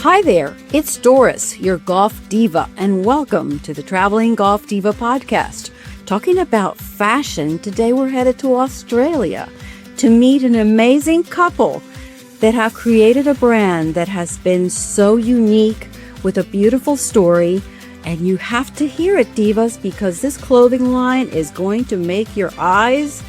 Hi there, it's Doris, your golf diva, and welcome to the Traveling Golf Diva podcast. Talking about fashion, today we're headed to Australia to meet an amazing couple that have created a brand that has been so unique with a beautiful story. And you have to hear it, divas, because this clothing line is going to make your eyes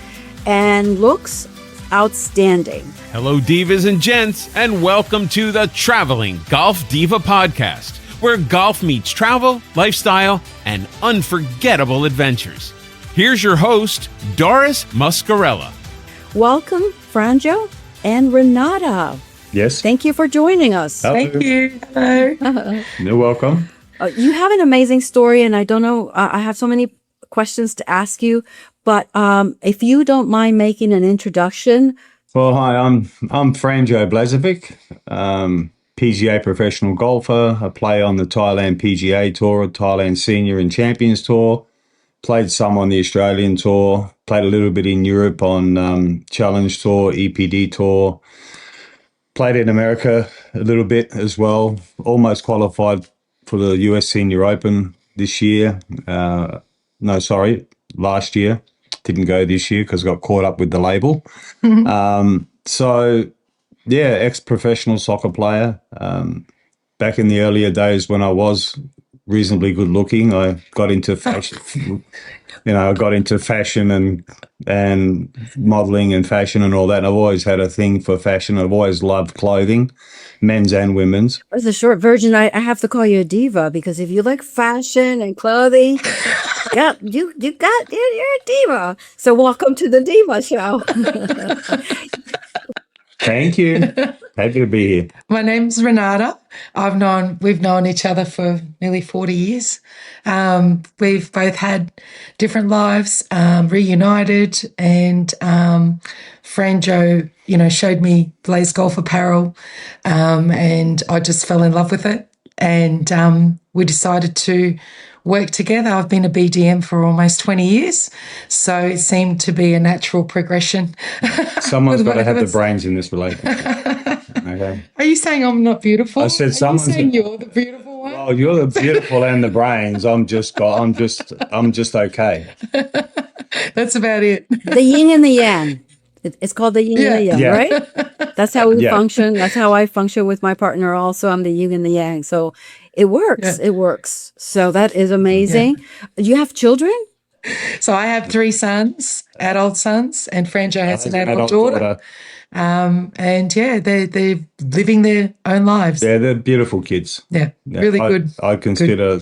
and looks outstanding. Hello, divas and gents, and welcome to the Traveling Golf Diva podcast, where golf meets travel, lifestyle, and unforgettable adventures. Here's your host, Doris Muscarella. Welcome, Franjo and Renata. Yes. Thank you for joining us. Hello. Thank you. Hello. You're welcome. You have an amazing story, and I don't know, I have so many questions to ask you, but if you don't mind making an introduction. Well, hi, I'm Franjo Blazevic, PGA professional golfer. I play on the Thailand PGA Tour, Thailand Senior and Champions Tour. Played some on the Australian Tour. Played a little bit in Europe on Challenge Tour, EPD Tour. Played in America a little bit as well. Almost qualified for the US Senior Open this year. Last year. Didn't go this year because I got caught up with the label. Ex-professional soccer player. Back in the earlier days when I was reasonably good looking, I got into fashion. I got into fashion and modeling and fashion and all that. And I've always had a thing for fashion. I've always loved clothing, men's and women's. As a short version, I have to call you a diva, because if you like fashion and clothing, you're a diva. So welcome to the Diva Show. Thank you. Happy to be here. My name's Renata. We've known each other for nearly 40 years. We've both had different lives, reunited, and Franjo, showed me Blaze Golf Apparel, and I just fell in love with it. And we decided to work together. I've been a BDM for almost 20 years, so it seemed to be a natural progression. Someone's got to have the brains in this relationship. Okay. Are you saying I'm not beautiful? I said someone's. Are you saying you're the beautiful one? Oh, you're the beautiful and the brains. I'm just okay. That's about it. The yin and the yang. It's called the yin and the yang, right? That's how we function. That's how I function with my partner also. I'm the yin and the yang. So it works. Yeah. It works. So that is amazing. Yeah. You have children? So I have 3 sons, adult sons, and Franjo has an adult daughter. They're living their own lives. Yeah, they're beautiful kids. Yeah, really good. I consider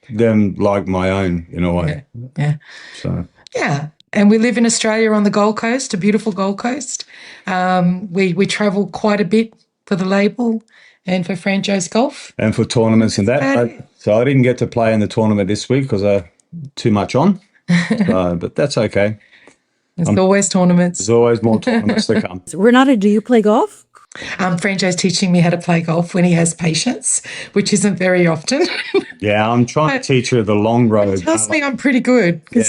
them like my own in a way. Yeah. So. Yeah. And we live in Australia on the Gold Coast, a beautiful Gold Coast. We travel quite a bit for the label and for Franjo's golf. And for tournaments and that. So I didn't get to play in the tournament this week because I too much on. But that's okay. There's always tournaments. There's always more tournaments to come. Renata, do you play golf? Franjo's teaching me how to play golf when he has patience, which isn't very often. Yeah, I'm trying to teach her the long road. He tells me I'm pretty good. Yeah.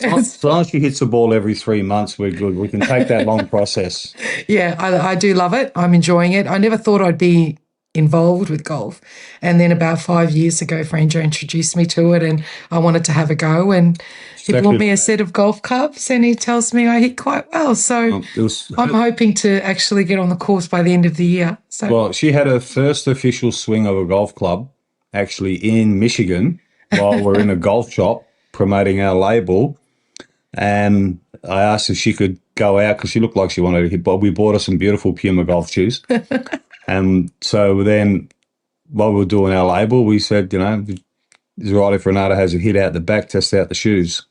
As long as she hits the ball every 3 months, we're good. We can take that long process. Yeah, I do love it. I'm enjoying it. I never thought I'd be involved with golf. And then about 5 years ago, Franjo introduced me to it, and I wanted to have a go. And he bought me a set of golf clubs, and he tells me I hit quite well. So I'm hoping to actually get on the course by the end of the year. So. Well, she had her first official swing of a golf club actually in Michigan while we're in a golf shop promoting our label. And I asked if she could go out because she looked like she wanted to hit, but we bought her some beautiful Puma golf shoes. And so then while we were doing our label, we said, it's right if Renata has a hit out the back, test out the shoes.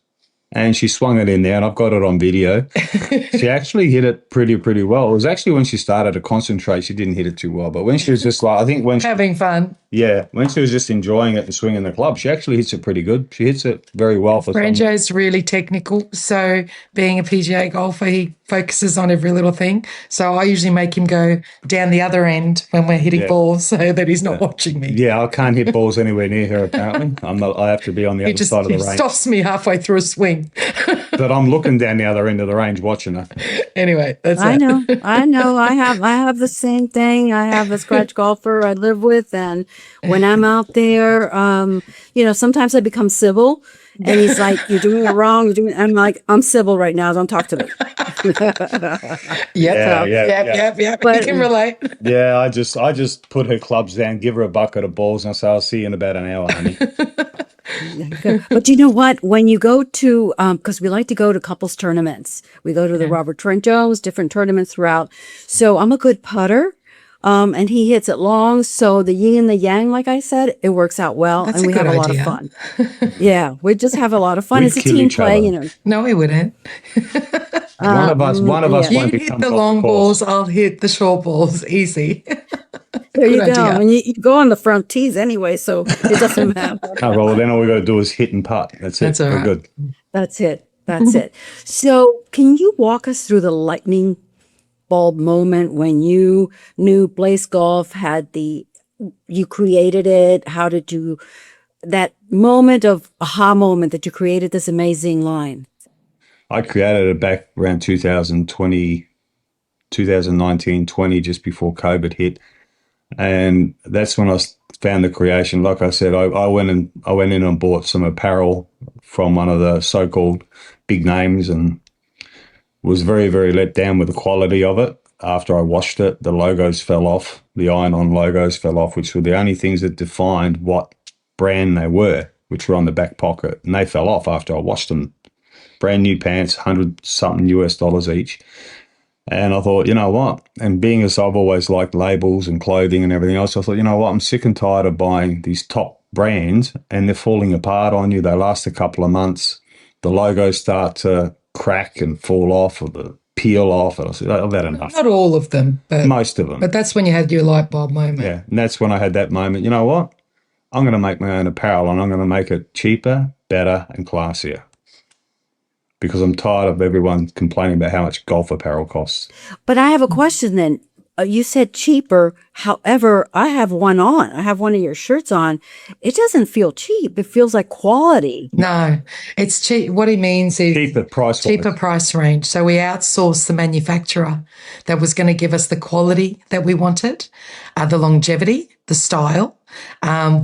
And she swung it in there, and I've got it on video. She actually hit it pretty well. It was actually when she started to concentrate, she didn't hit it too well. But when she was just like, I think when she... Having fun. Yeah, when she was just enjoying it and swinging the club, she actually hits it pretty good. She hits it very well for someone. Franjo's really technical. So being a PGA golfer, he focuses on every little thing. So I usually make him go down the other end when we're hitting balls so that he's not watching me. Yeah, I can't hit balls anywhere near her, apparently. I have to be on the other side of the range. He stops me halfway through a swing. But I'm looking down the other end of the range watching her. Anyway, that's I know. I have the same thing. I have a scratch golfer I live with, and when I'm out there, sometimes I become civil, and he's like, "You're doing it wrong." I'm like, "I'm civil right now. Don't talk to me." Yep. But you can relate. Yeah, I just put her clubs down, give her a bucket of balls, and I say, "I'll see you in about an hour, honey." But you know what? When you go to, because we like to go to couples tournaments, we go to the Robert Trent Jones, different tournaments throughout. So I'm a good putter, and he hits it long. So the yin and the yang, like I said, it works out well, and we have a lot of fun. Yeah, we just have a lot of fun. It's a team play, No, we wouldn't. One of us You won't hit become the off long course. balls, I'll hit the short balls. Easy. There you Good go. idea. And you go on the front tees anyway, so it doesn't matter. Oh, well, then all we got to do is hit and putt. That's it. That's all We're right. good. That's it. That's it. So can you walk us through the lightning bulb moment when you knew Blaze Golf you created it? How did you, that aha moment that you created this amazing line? I created it back around 2019, 20, just before COVID hit. And that's when I found the creation. Like I said, I went in and bought some apparel from one of the so-called big names and was very, very let down with the quality of it. After I washed it, the logos fell off. The iron-on logos fell off, which were the only things that defined what brand they were, which were on the back pocket. And they fell off after I washed them. Brand new pants, $100-something US each. And I thought, you know what? And being as I've always liked labels and clothing and everything else, I thought, you know what? I'm sick and tired of buying these top brands and they're falling apart on you. They last a couple of months. The logos start to crack and fall off or peel off. And I said, I've had enough. Not all of them, but Most of them. But that's when you had your light bulb moment. Yeah. And that's when I had that moment. You know what? I'm going to make my own apparel and I'm going to make it cheaper, better, and classier. Because I'm tired of everyone complaining about how much golf apparel costs. But I have a question then. You said cheaper. However, I have one on. I have one of your shirts on. It doesn't feel cheap. It feels like quality. No, it's cheap. What he means is Cheaper price. cheaper price range. So we outsourced the manufacturer that was going to give us the quality that we wanted, the longevity, the style.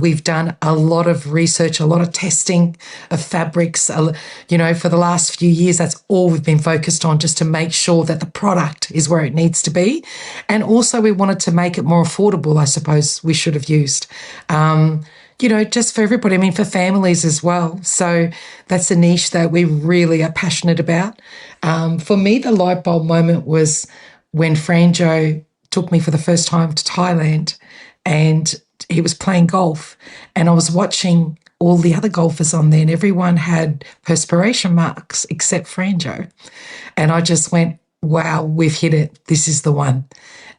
We've done a lot of research, a lot of testing of fabrics. For the last few years, that's all we've been focused on, just to make sure that the product is where it needs to be. And also we wanted to make it more affordable, I suppose we should have used. Just for everybody, for families as well. So that's a niche that we really are passionate about. For me, the light bulb moment was when Franjo took me for the first time to Thailand and he was playing golf and I was watching all the other golfers on there and everyone had perspiration marks except Franjo. And I just went, wow, we've hit it. This is the one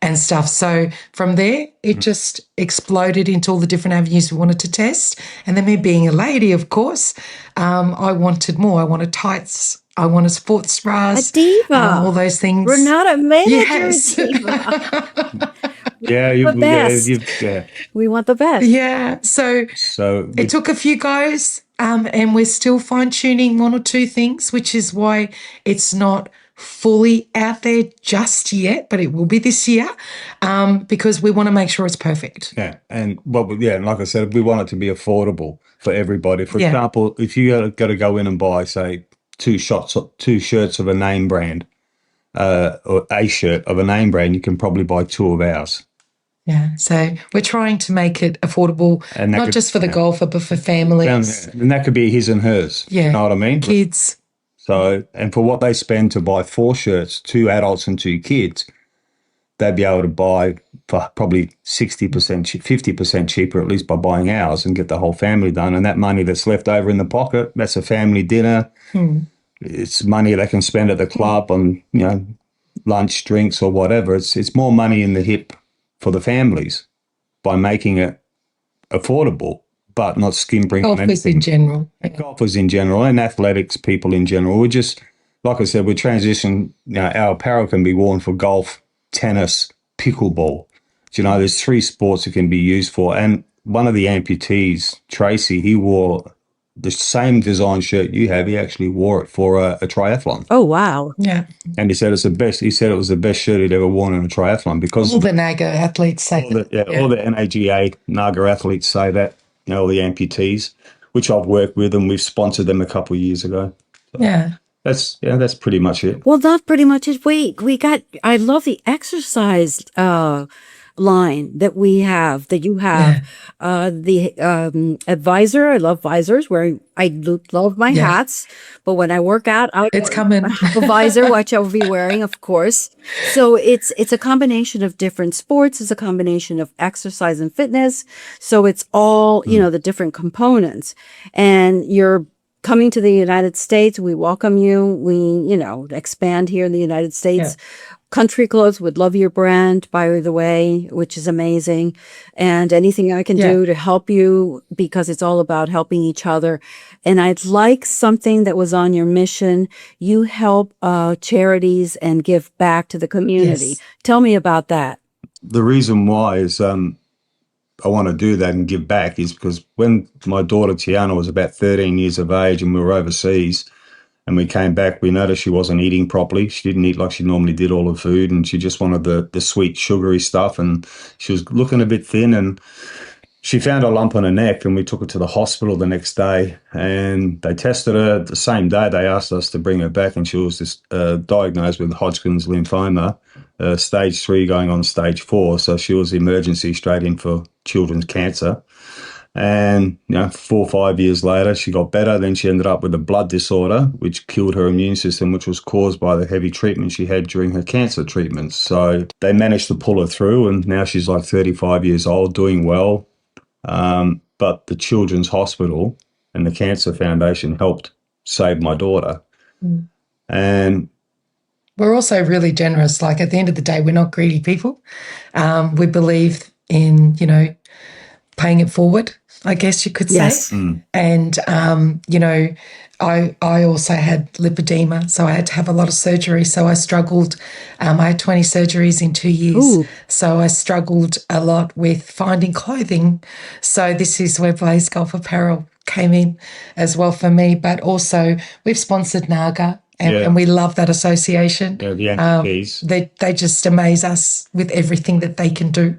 and stuff. So from there, it just exploded into all the different avenues we wanted to test. And then me being a lady, of course, I wanted more. I wanted tights. I wanted sports bras. A diva. All those things. Renata made Yes. a diva. Yeah, The best. yeah. We want the best. Yeah. So it took a few goes and we're still fine-tuning one or two things, which is why it's not fully out there just yet, but it will be this year because we want to make sure it's perfect. Yeah, and like I said, we want it to be affordable for everybody. For example, if you got to go in and buy, say, two shirts of a name brand, or a shirt of a name brand, you can probably buy two of ours. Yeah, so we're trying to make it affordable, And not just for the golfer, but for families. And that could be his and hers. Yeah. You know what I mean? Kids. So, and for what they spend to buy 4 shirts, 2 adults and 2 kids, they'd be able to buy for probably 60%, 50% cheaper, at least by buying ours and get the whole family done. And that money that's left over in the pocket, that's a family dinner. It's money they can spend at the club on, lunch, drinks or whatever. It's more money in the hip for the families by making it affordable, but not skin brink on Golfers anything. in general. Golfers in general and athletics people in general. We just, like I said, we transition. Our apparel can be worn for golf, tennis, pickleball. There's 3 sports it can be used for. And one of the amputees, Tracy, he wore the same design shirt you have. He actually wore it for a triathlon. Oh, wow. Yeah. And he said it's the best. He said it was the best shirt he'd ever worn in a triathlon because All the NAGA athletes say all the NAGA athletes say that. All the amputees, which I've worked with, and we've sponsored them a couple of years ago. So that's pretty much it. Well, that's pretty much it. I love the exercise line that you have. The advisor, I love visors, I love my hats, but when I work out, it's coming. A visor, which I'll be wearing, of course. So it's a combination of different sports. It's a combination of exercise and fitness. So it's all, the different components. And you're coming to the United States. We welcome you. We, expand here in the United States. Yeah. Country Clothes would love your brand, by the way, which is amazing. And anything I can do to help you, because it's all about helping each other. And I'd like something that was on your mission. You help charities and give back to the community. Yes. Tell me about that. The reason why is I want to do that and give back is because when my daughter Tiana was about 13 years of age and we were overseas, and we came back, we noticed she wasn't eating properly. She didn't eat like she normally did all the food, and she just wanted the sweet, sugary stuff, and she was looking a bit thin, and she found a lump on her neck, and we took her to the hospital the next day, and they tested her. The same day, they asked us to bring her back, and she was diagnosed with Hodgkin's lymphoma, stage 3 going on stage 4, so she was emergency straight in for children's cancer. And 4 or 5 years later, she got better. Then she ended up with a blood disorder, which killed her immune system, which was caused by the heavy treatment she had during her cancer treatments. So they managed to pull her through, and now she's like 35 years old, doing well. But the Children's Hospital and the Cancer Foundation helped save my daughter. Mm. And we're also really generous. Like, at the end of the day, we're not greedy people. We believe in, paying it forward, I guess you could say. Yes. Mm. And, I also had lipedema, so I had to have a lot of surgery. So I struggled. I had 20 surgeries in 2 years. Ooh. So I struggled a lot with finding clothing. So this is where Blaze Golf Apparel came in as well for me. But also we've sponsored NAGA. And we love that association. Yeah, the entities. They just amaze us with everything that they can do.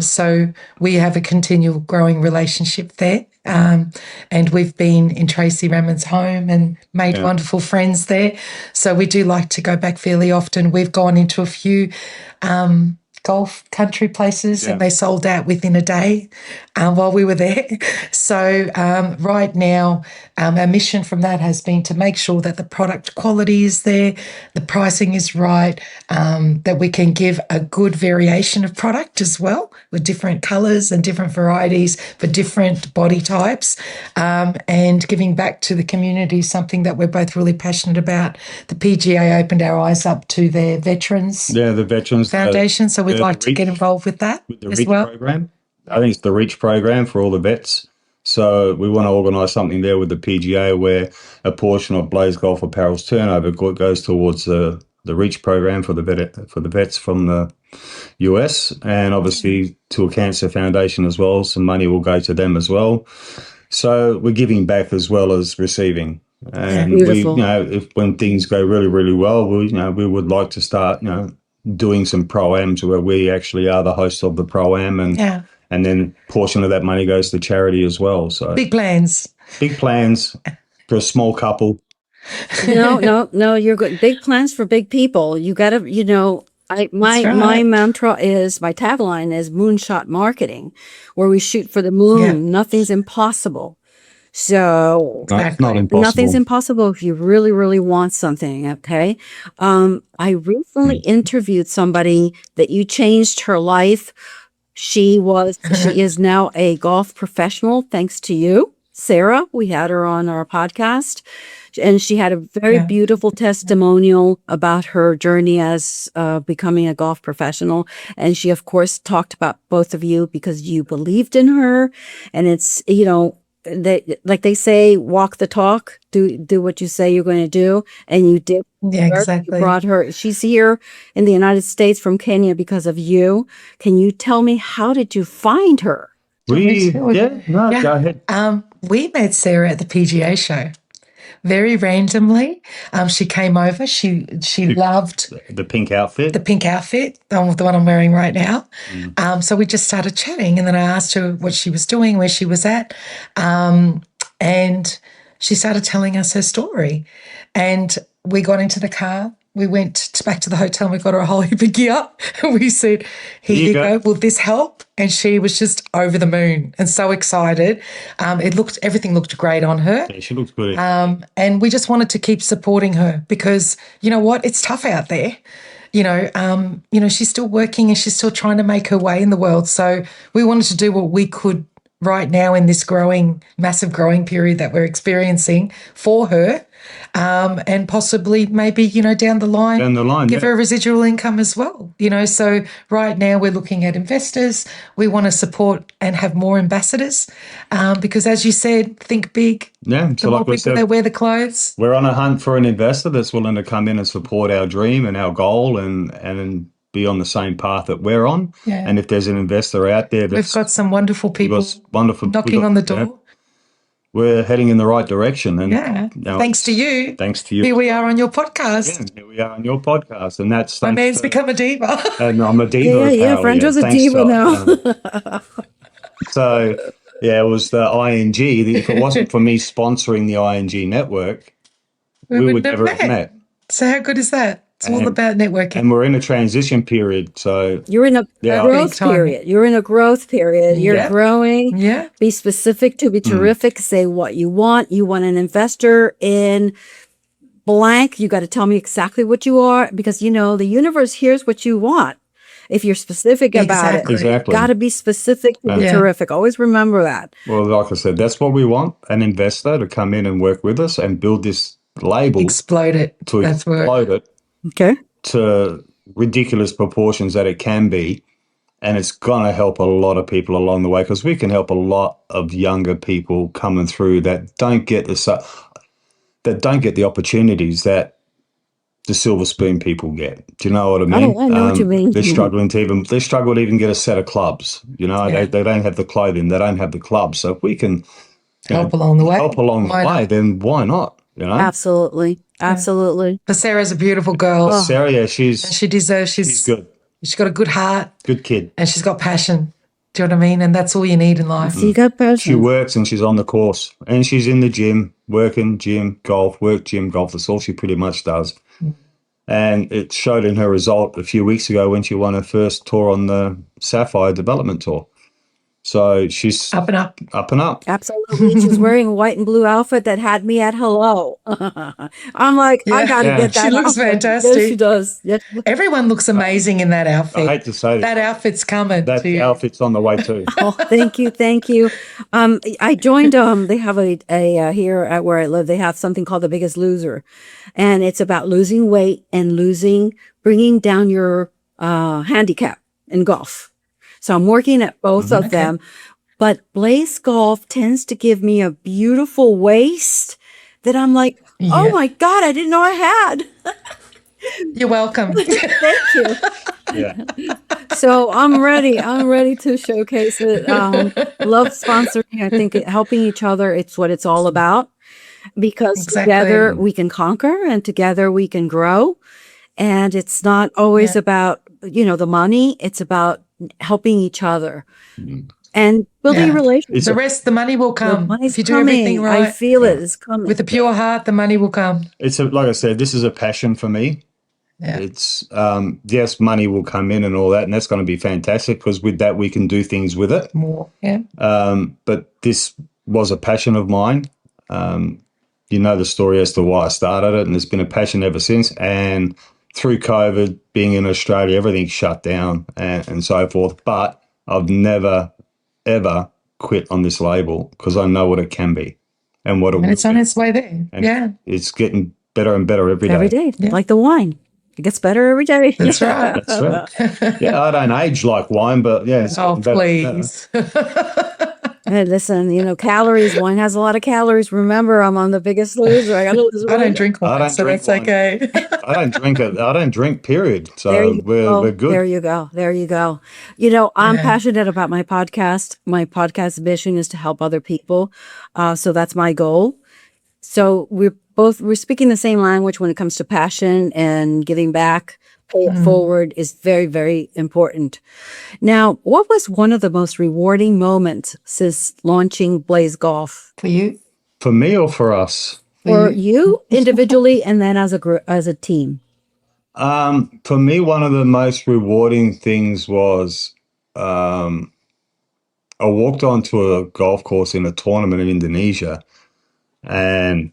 So we have a continual growing relationship there. And we've been in Tracy Raman's home and made wonderful friends there. So we do like to go back fairly often. We've gone into a few golf country places and they sold out within a day while we were there. So right now, our mission from that has been to make sure that the product quality is there, the pricing is right, that we can give a good variation of product as well with different colours and different varieties for different body types, and giving back to the community is something that we're both really passionate about. The PGA opened our eyes up to their veterans. Yeah, the Veterans Foundation, so we'd like to get involved with that as well. Program. I think it's the REACH program for all the vets. So we want to organise something there with the PGA where a portion of Blaze Golf Apparel's turnover goes towards the REACH program for the vets from the US, and obviously to a cancer foundation as well. Some money will go to them as well. So we're giving back as well as receiving. And we, when things go really, really well, we would like to start, doing some pro-ams where we actually are the host of the pro-am, and then a portion of that money goes to charity as well. So big plans for a small couple. No, you're good. Big plans for big people. You got to, my mantra is, my tagline is moonshot marketing, where we shoot for the moon. Yeah. Nothing's impossible. So it's not impossible. Nothing's impossible if you really, really want something. Okay. I recently interviewed somebody that you changed her life. She is now a golf professional thanks to you, Sarah. We had her on our podcast. And she had a very beautiful testimonial about her journey as becoming a golf professional. And she, of course, talked about both of you because you believed in her. And it's, like they say, walk the talk, do what you say you're going to do. And you did. Yeah, exactly. You brought her. She's here in the United States from Kenya because of you. Can you tell me, how did you find her? Go ahead. We met Sarah at the PGA show. Very randomly, she came over. She loved the pink outfit. The one I'm wearing right now. So we just started chatting, and then I asked her what she was doing, where she was at, and she started telling us her story. And we got into the car. We went back to the hotel and we got her a whole heap of gear. And we said, here you go. Will this help? And she was just over the moon and so excited. Everything looked great on her. Yeah, she looked good. And we just wanted to keep supporting her because, you know what, it's tough out there. She's still working and she's still trying to make her way in the world. So we wanted to do what we could right now in this massive growing period that we're experiencing for her. And possibly maybe, down the line, give her a residual income as well. So right now we're looking at investors. We want to support and have more ambassadors because, as you said, think big. Yeah. So like we said, they wear the clothes. We're on a hunt for an investor that's willing to come in and support our dream and our goal and be on the same path that we're on. Yeah. And if there's an investor out there, we've got some wonderful people knocking on the door. We're heading in the right direction. And thanks to you. Thanks to you. Here we are on your podcast. Yeah, here we are on your podcast. And that's my man's become a diva. And I'm a diva. Franjo's a diva now. So, it was the ING. If it wasn't for me sponsoring the ING network, we would never have met. So how good is that? It's all about networking. And we're in a transition period. So you're in a growth period. You're in a growth period. You're growing. Yeah. Be specific to be terrific. Say what you want. You want an investor in blank. You got to tell me exactly what you are because, the universe hears what you want. If you're specific about it. Exactly. Got to be specific to be terrific. Always remember that. Well, like I said, that's what we want. An investor to come in and work with us and build this label. Explode it. Explode it. Okay. To ridiculous proportions that it can be. And it's going to help a lot of people along the way because we can help a lot of younger people coming through that don't get the opportunities that the silver spoon people get. Do you know what I mean? I know what you mean. They struggle to even get a set of clubs. They don't have the clothing. They don't have the clubs. So if we can help along the way, then why not? Absolutely. Absolutely. But Sarah's a beautiful girl. Sarah, she's good. She's got a good heart. Good kid. And she's got passion. Do you know what I mean? And that's all you need in life. So you got passion. She works and she's on the course. And she's in the gym, working, gym, golf, work, gym, golf. That's all she pretty much does. And it showed in her result a few weeks ago when she won her first tour on the Sapphire Development Tour. So she's up and up. Up and up. Absolutely. She's wearing a white and blue outfit that had me at hello. I'm like, I got to get that. She looks fantastic. Yes, she does. Yes. Everyone looks amazing in that outfit. I hate to say that outfit's coming. That outfit's on the way too. Oh, thank you. I joined. They have a here at where I live. They have something called The Biggest Loser, and it's about losing weight and bringing down your handicap in golf. So I'm working at both of them, but Blaze Golf tends to give me a beautiful waist that I'm like, oh my God, I didn't know I had. You're welcome. Thank you. Yeah. So I'm ready to showcase it. Love sponsoring. I think helping each other, it's what it's all about because together we can conquer and together we can grow. And it's not always about, the money. It's about helping each other and building relationships. The money will come. If you do everything right. I feel it is coming. With a pure heart, the money will come. Like I said, this is a passion for me. Yeah. It's, yes, money will come in and all that, and that's going to be fantastic because with that we can do things with it. More, yeah. But this was a passion of mine. The story as to why I started it, and it's been a passion ever since. And through COVID, being in Australia, everything shut down and so forth. But I've never, ever quit on this label because I know what it can be. and what it And will it's on be. its way there. And Yeah. it's getting better and better every day. Every day, Yeah. like the wine. It gets better every day. That's right. That's right. Yeah, I don't age like wine, but yeah, it's Oh, getting better and better. please. Hey, listen, calories. Wine has a lot of calories. Remember, I'm on the Biggest Loser. I got to lose I don't weight. drink I wine, don't so drink that's wine. okay. I don't drink it. I don't drink, period. There So you we're go. good. There you go. There you go. I'm Yeah. passionate about my podcast. My podcast mission is to help other people. So that's my goal. So we're speaking the same language when it comes to passion and giving back. Pay it forward is very, very important. Now, what was one of the most rewarding moments since launching Blaze Golf For you? For me or for us? for you individually and then as a group, as a team? For me, one of the most rewarding things was I walked onto a golf course in a tournament in Indonesia, and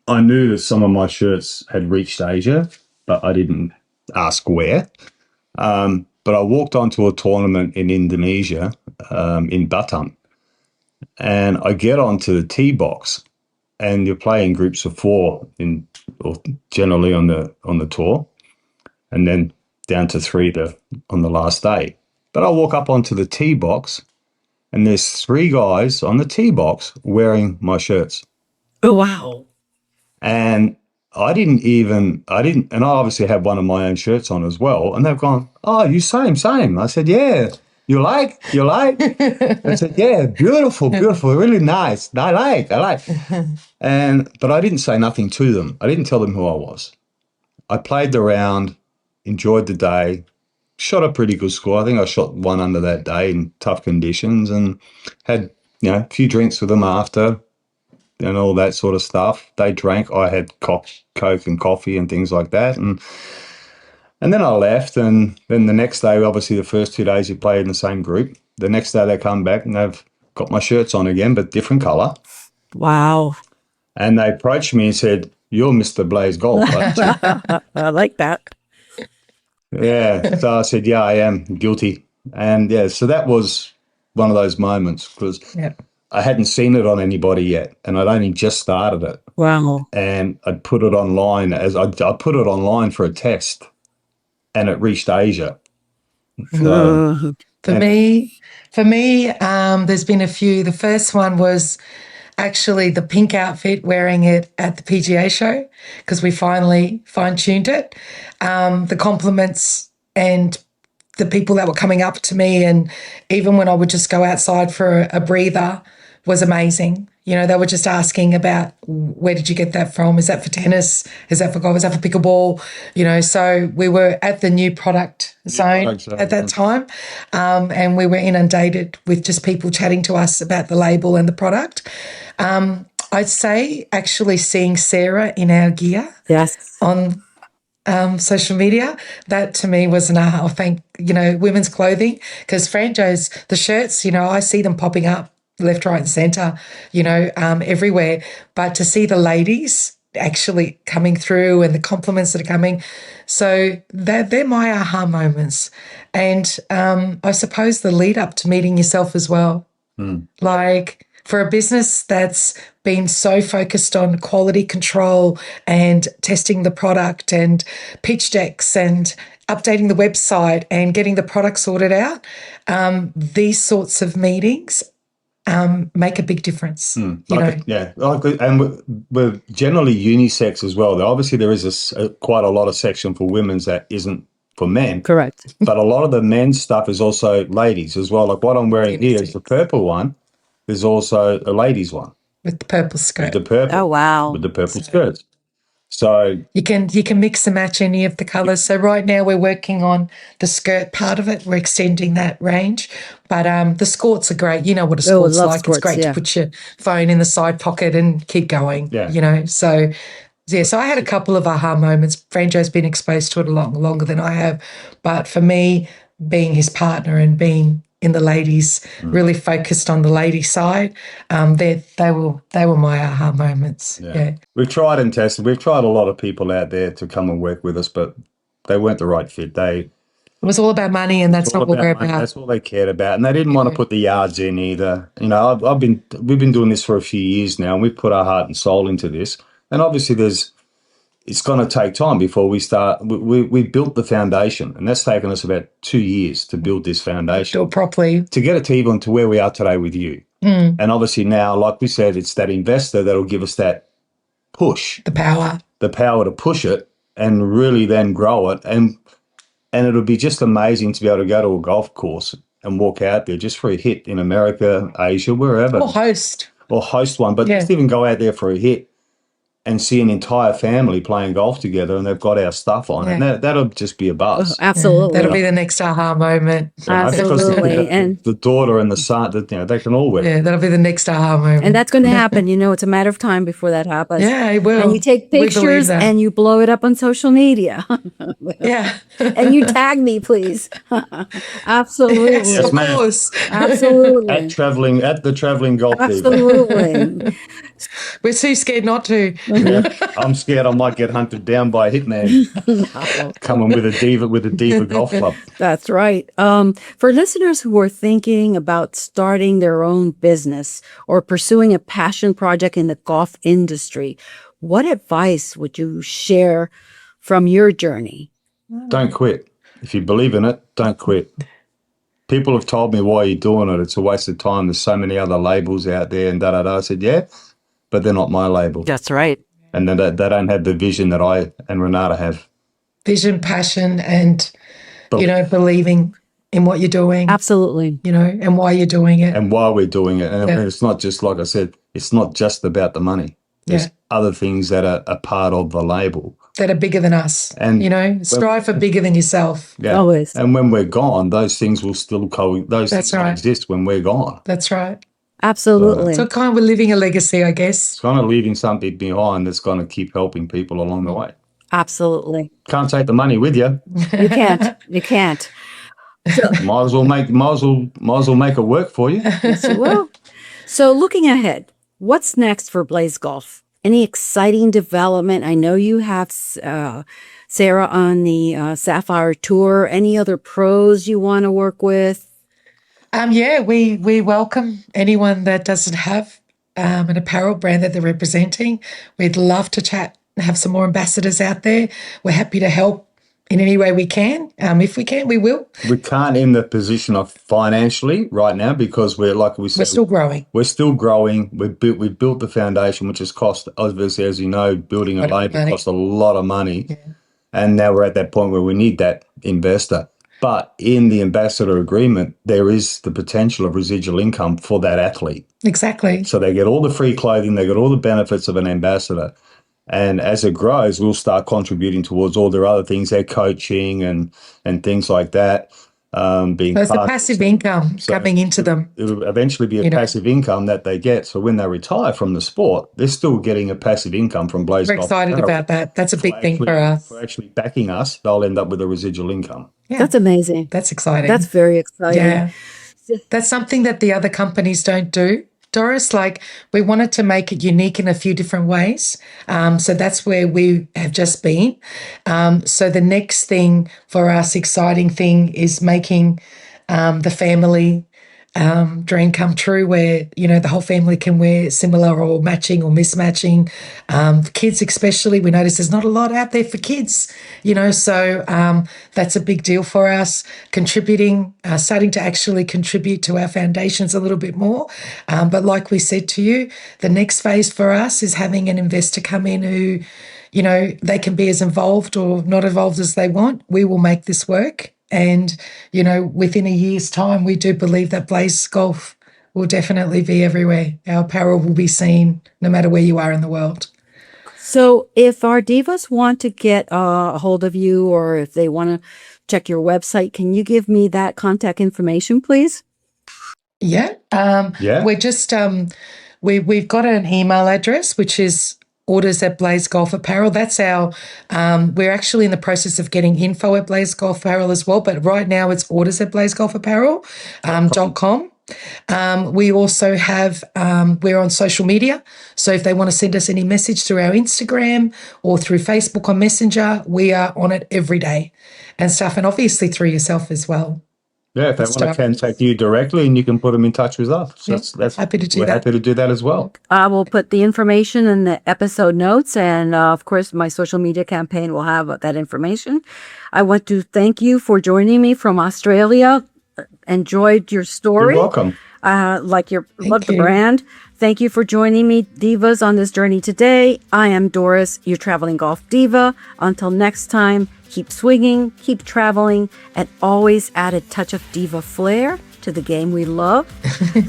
I knew that some of my shirts had reached Asia, but I didn't ask where. But I walked onto a tournament in Indonesia, in Batam, and I get onto the tee box, and you're playing groups of four or generally on the tour, and then down to three on the last day. But I walk up onto the tee box, and there's three guys on the tee box wearing my shirts. Oh, wow. And I didn't, and I obviously had one of my own shirts on as well. And they've gone, "Oh, you same." I said, "Yeah, you like?" I said, "Yeah, beautiful, really nice. I like. But I didn't say nothing to them. I didn't tell them who I was. I played the round, enjoyed the day, shot a pretty good score. I think I shot one under that day in tough conditions, and had, a few drinks with them after, and all that sort of stuff. They drank. I had Coke and coffee and things like that. And then I left. And then the next day, obviously the first 2 days you play in the same group. The next day they come back and they've got my shirts on again, but different colour. Wow. And they approached me and said, "You're Mr. Blaze Golf." I like that. Yeah. So I said, "Yeah, I am guilty." And yeah, so that was one of those moments, because Yeah. I hadn't seen it on anybody yet, and I'd only just started it. Wow. And I'd put it online I put it online for a test, and it reached Asia. So, For me, there's been a few. The first one was actually the pink outfit, wearing it at the PGA show, because we finally fine-tuned it. The compliments and the people that were coming up to me, and even when I would just go outside for a breather, was amazing. They were just asking about, where did you get that from? Is that for tennis? Is that for golf? Is that for pickleball? So we were at the new product zone at that time, and we were inundated with just people chatting to us about the label and the product. I'd say actually seeing Sarah in our gear Yes. on social media, that to me was an aha. Thank women's clothing, because Franjo's, the shirts, I see them popping up left, right, and centre, everywhere. But to see the ladies actually coming through and the compliments that are coming, so they're my aha moments. And I suppose the lead up to meeting yourself as well, like. For a business that's been so focused on quality control and testing the product and pitch decks and updating the website and getting the product sorted out, these sorts of meetings make a big difference. Yeah. And we're generally unisex as well. Obviously, there is quite a lot of section for women's that isn't for men. Correct. But a lot of the men's stuff is also ladies as well. Like what I'm wearing here is the purple one. There's also a ladies one with the purple skirt. with the purple. Oh, wow. With the purple skirts. So you can mix and match any of the colours. So right now we're working on the skirt part of it. We're extending that range. But the skirts are great. You know what a skirt's like. Skirts, it's great to put your phone in the side pocket and keep going. Yeah. So I had a couple of aha moments. Franjo's been exposed to it a lot longer than I have. But for me, being his partner and being in the ladies, really focused on the lady side, they were my aha moments. Yeah. We've tried and tested. We've tried a lot of people out there to come and work with us, but they weren't the right fit. was all about money, and that's It's all not what we're money. about. That's all they cared about, and they didn't want to put the yards in either. You know, we've been doing this for a few years now, and we've put our heart and soul into this. And obviously, it's going to take time before we start. We built the foundation, and that's taken us about 2 years to build this foundation. Do it properly. To get it to even to where we are today with you. And obviously now, like we said, it's that investor that'll give us that push. The power To push it and really then grow it. And it'll be just amazing to be able to go to a golf course and walk out there just for a hit in America, Asia, wherever. or host. Or host one. But just even go out there for a hit and see an entire family playing golf together, and they've got our stuff on. And that'll just be a buzz. Absolutely. That'll be the next aha moment. Absolutely. And the daughter and the son, they can all wear it. Yeah, that'll be the next aha moment. And that's going to happen. You know, it's a matter of time before that happens. Yeah, it will. And you take We believe pictures that. and you blow it up on social media. Yeah. And you tag me, please. Absolutely. Yes, of ma'am. course. Absolutely. At the Traveling Golf Diva. Absolutely. We're too scared not to. Yeah. I'm scared I might get hunted down by a hitman coming with a diva golf club. That's right. For listeners who are thinking about starting their own business or pursuing a passion project in the golf industry, what advice would you share from your journey? Don't quit. If you believe in it, don't quit. People have told me, why are you doing it? It's a waste of time. There's so many other labels out there and da-da-da. I said, yeah, but they're not my label. That's right. And they don't have the vision that I and Renata have. Vision, passion, and, believing in what you're doing. Absolutely. And why you're doing it. And why we're doing it. And it's not just, like I said, it's not just about the money. There's other things that are a part of the label. That are bigger than us. And strive for bigger than yourself. Yeah. Always. And when we're gone, those things will still That's right. exist when we're gone. That's right. Absolutely. So kind of we're living a legacy, I guess. It's kind of leaving something behind that's going to keep helping people along the way. Absolutely. Can't take the money with you. You can't. You can't. Might as well make it work for you. Well, so looking ahead, what's next for Blaze Golf? Any exciting development? I know you have Sarah on the Sapphire Tour. Any other pros you want to work with? We welcome anyone that doesn't have an apparel brand that they're representing. We'd love to chat and have some more ambassadors out there. We're happy to help in any way we can. If we can, we will. We can't in the position of financially right now because we're still growing. We're still growing. We've built the foundation, which has cost, obviously, as you know, building a label costs a lot of money. Yeah. And now we're at that point where we need that investor. But in the ambassador agreement, there is the potential of residual income for that athlete. Exactly. So they get all the free clothing, they get all the benefits of an ambassador. And as it grows, we'll start contributing towards all their other things, their coaching and things like that. It's a passive income coming into them. It'll eventually be a passive income that they get. So when they retire from the sport, they're still getting a passive income from Blaze Golf Apparel. We're excited about that. That's a big thing for us. For actually backing us, they'll end up with a residual income. Yeah. That's amazing. That's exciting. That's very exciting. Yeah. That's something that the other companies don't do. Doris, we wanted to make it unique in a few different ways. So that's where we have just been. So the next thing for us, exciting thing, is making the family dream come true where, the whole family can wear similar or matching or mismatching. Kids especially, we notice there's not a lot out there for kids, so that's a big deal for us. Contributing, starting to actually contribute to our foundations a little bit more. But like we said to you, the next phase for us is having an investor come in who, they can be as involved or not involved as they want. We will make this work. And, within a year's time, we do believe that Blaze Golf will definitely be everywhere. Our apparel will be seen no matter where you are in the world. So if our divas want to get a hold of you or if they want to check your website, can you give me that contact information, please? Yeah. We're just, we've got an email address, which is orders at Blaze Golf Apparel. That's our, we're actually in the process of getting info at Blaze Golf Apparel as well, but right now it's orders at blazegolfapparel.com. We also have, we're on social media. So if they want to send us any message through our Instagram or through Facebook on Messenger, we are on it every day and stuff. And obviously through yourself as well. Yeah, if they want to contact you directly, and you can put them in touch with us. So that's happy to do we're that. happy to do that as well. I will put the information in the episode notes, and of course, my social media campaign will have that information. I want to thank you for joining me from Australia. Enjoyed your story. You're welcome. Love you. the brand. Thank you for joining me, Divas, on this journey today. I am Doris, your Traveling Golf Diva. Until next time, keep swinging, keep traveling, and always add a touch of diva flair to the game we love.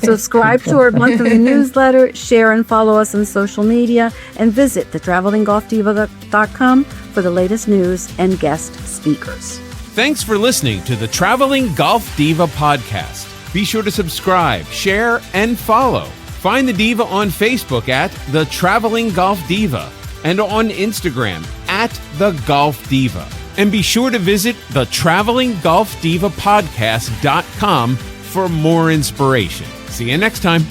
Subscribe to our monthly newsletter, share and follow us on social media, and visit thetravelinggolfdiva.com for the latest news and guest speakers. Thanks for listening to the Traveling Golf Diva podcast. Be sure to subscribe, share, and follow. Find the Diva on Facebook at The Traveling Golf Diva and on Instagram at The Golf Diva. And be sure to visit the TravelingGolfDivaPodcast.com for more inspiration. See you next time.